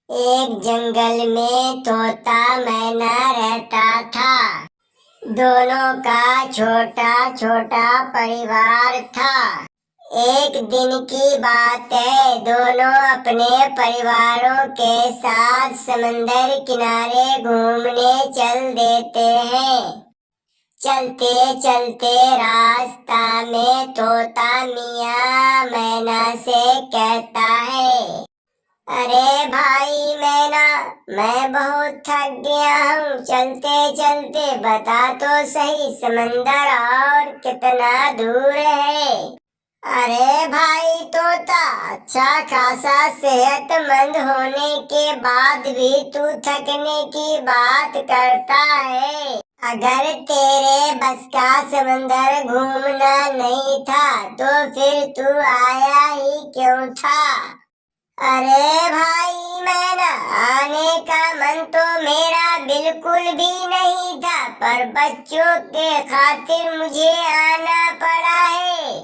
एक जंगल में तोता मैना रहता था। दोनों का छोटा छोटा परिवार था। एक दिन की बात है, दोनों अपने परिवारों के साथ समंदर किनारे घूमने चल देते हैं। चलते चलते रास्ता में तोता मियाँ मैना से कहता है, अरे भाई मैना, मैं बहुत थक गया हूँ। चलते चलते बता तो सही, समंदर और कितना दूर है। अरे भाई तोता, अच्छा खासा सेहतमंद होने के बाद भी तू थकने की बात करता है। अगर तेरे बस का समंदर घूमना नहीं था तो फिर तू आया ही क्यों था? अरे भाई मैना, आने का मन तो मेरा बिल्कुल भी नहीं था, पर बच्चों के खातिर मुझे आना पड़ा है।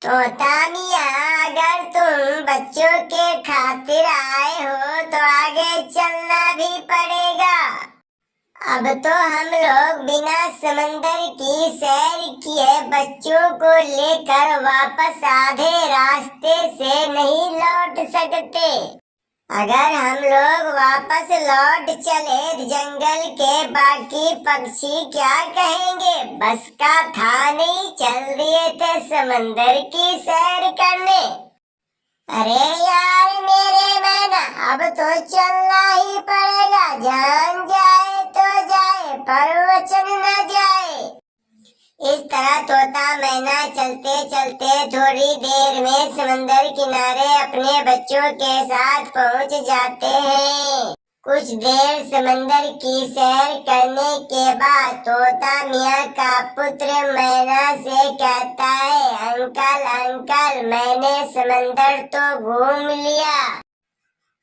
तोता मियाँ, अगर तुम बच्चों के खातिर आए हो तो आगे चलना भी पड़ेगा। अब तो हम लोग बिना समंदर की सैर किए बच्चों को लेकर वापस आधे रास्ते से नहीं लौट सकते। अगर हम लोग वापस लौट चले, जंगल के बाकी पक्षी क्या कहेंगे? बस का था नहीं, चल दिए थे समंदर की सैर करने। अरे यार मेरे मैना, अब तो चलना ही पड़ेगा। जान जाए तो जाए, पर वचन न जाए। इस तरह तोता मैना चलते चलते थोड़ी देर में समंदर किनारे अपने बच्चों के साथ पहुंच जाते हैं। कुछ देर समंदर की सैर करने के बाद तोता मियाँ का पुत्र मैना से कहता है, अंकल अंकल, मैंने समंदर तो घूम लिया,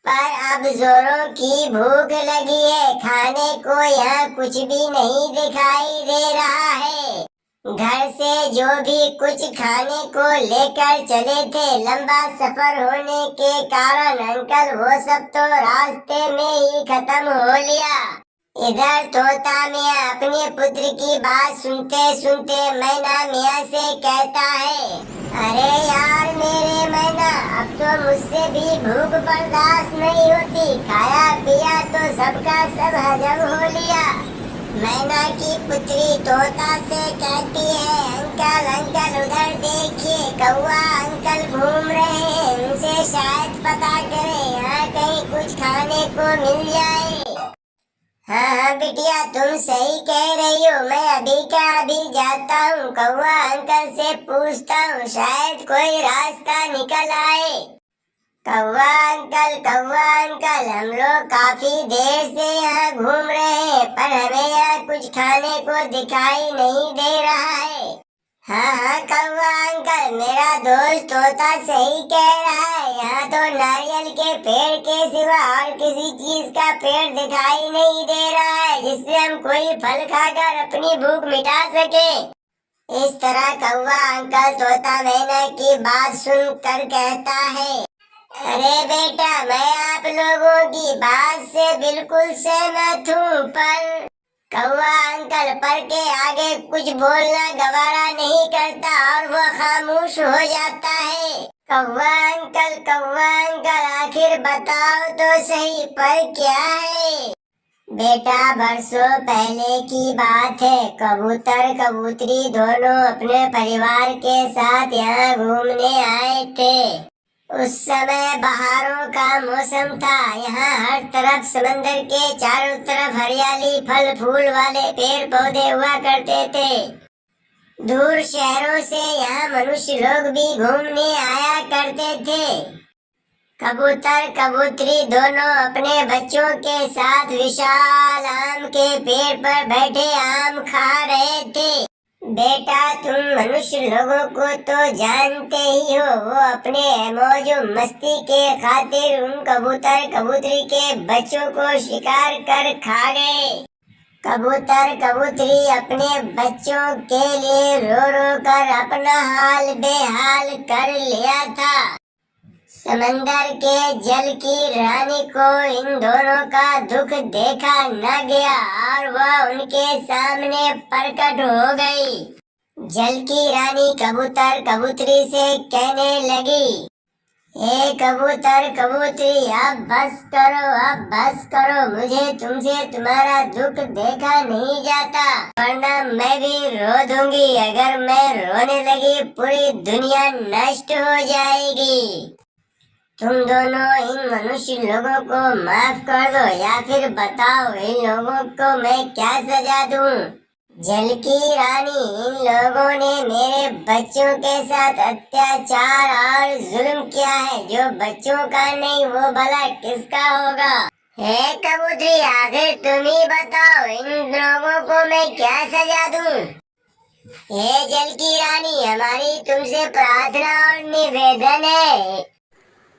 पर अब जोरों की भूख लगी है। खाने को यहाँ कुछ भी नहीं दिखाई दे रहा है। घर से जो भी कुछ खाने को लेकर चले थे, लंबा सफर होने के कारण अंकल वो सब तो रास्ते में ही खत्म हो लिया। इधर तोता मियाँ अपने पुत्र की बात सुनते सुनते मैना मियाँ से कहता है, अरे यार मेरे मैना, अब तो मुझसे भी भूख बर्दाश्त नहीं होती। खाया पिया तो सबका सब हजम हो लिया। मैना की पुत्री तोता से कहती है, अंकल अंकल, उधर देखिए, कौवा अंकल घूम रहे हैं, उनसे शायद पता करें यहाँ कहीं कुछ खाने को मिल जाए। हाँ हाँ बिटिया, तुम सही कह रही हो। मैं अभी का अभी जाता हूँ, कौवा अंकल से पूछता हूँ, शायद कोई रास्ता निकल आए। कौवा अंकल, हम लोग काफी देर से यहाँ घूम रहे हैं, पर हमें यहाँ कुछ खाने को दिखाई नहीं दे रहा है। हाँ हाँ कौवा अंकल, मेरा दोस्त तोता सही कह रहा है। यहाँ तो नारियल के पेड़ के सिवा और किसी चीज का पेड़ दिखाई नहीं दे रहा है जिससे हम कोई फल खाकर अपनी भूख मिटा सके। इस तरह कौवा अंकल तोता मैना की बात सुनकर कहता है, अरे बेटा, मैं आप लोगों की बात से बिल्कुल सहमत हूँ, पर कौवा अंकल पर के आगे कुछ बोलना गवारा नहीं करता और वो खामोश हो जाता है। कौवा अंकल, आखिर बताओ तो सही, पर क्या है? बेटा, बरसों पहले की बात है। कबूतर कबूतरी दोनों अपने परिवार के साथ यहाँ घूमने आए थे। उस समय बहारों का मौसम था। यहाँ हर तरफ समंदर के चारों तरफ हरियाली, फल फूल वाले पेड़ पौधे हुआ करते थे। दूर शहरों से यहाँ मनुष्य लोग भी घूमने आया करते थे। कबूतर कबूतरी दोनों अपने बच्चों के साथ विशाल आम के पेड़ पर बैठे आम खा रहे थे। बेटा, तुम मनुष्य लोगों को तो जानते ही हो, वो अपने मौज मस्ती के खातिर उन कबूतर कबूतरी के बच्चों को शिकार कर खा गए। कबूतर कबूतरी अपने बच्चों के लिए रो रो कर अपना हाल बेहाल कर लिया था। समंदर के जल की रानी को इन दोनों का दुख देखा न गया और वह उनके सामने प्रकट हो गई। जल की रानी कबूतर कबूतरी से कहने लगी, हे कबूतर कबूतरी, अब बस करो, मुझे तुमसे तुम्हारा दुख देखा नहीं जाता, वरना मैं भी रो दूंगी। अगर मैं रोने लगी पूरी दुनिया नष्ट हो जाएगी। तुम दोनों इन मनुष्य लोगों को माफ कर दो या फिर बताओ इन लोगों को मैं क्या सजा दूं। जल की रानी, इन लोगों ने मेरे बच्चों के साथ अत्याचार और जुल्म किया है, जो बच्चों का नहीं वो भला किसका होगा। हे कबूतरी, आखिर तुम ही बताओ इन लोगों को मैं क्या सजा दूं। हे जल की रानी, हमारी तुमसे प्रार्थना और निवेदन है,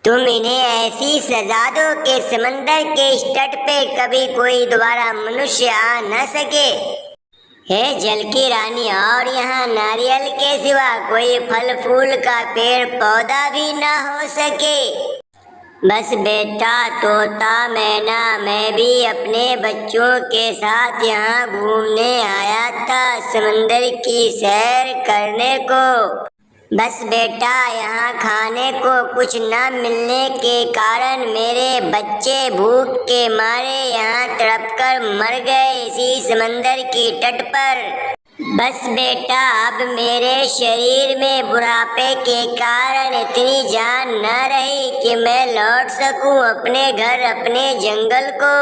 तुम इन्हें ऐसी सजा दो कि समंदर के इस तट पे कभी कोई दोबारा मनुष्य आ न सके। हे जल की रानी, और यहाँ नारियल के सिवा कोई फल फूल का पेड़ पौधा भी ना हो सके। बस बेटा तोता मैना, मैं भी अपने बच्चों के साथ यहाँ घूमने आया था, समंदर की सैर करने को। बस बेटा यहाँ खाने को कुछ न मिलने के कारण मेरे बच्चे भूख के मारे यहाँ तड़पकर मर गए इसी समंदर की तट पर। बस बेटा अब मेरे शरीर में बुढ़ापे के कारण इतनी जान न रही कि मैं लौट सकूं अपने घर, अपने जंगल को।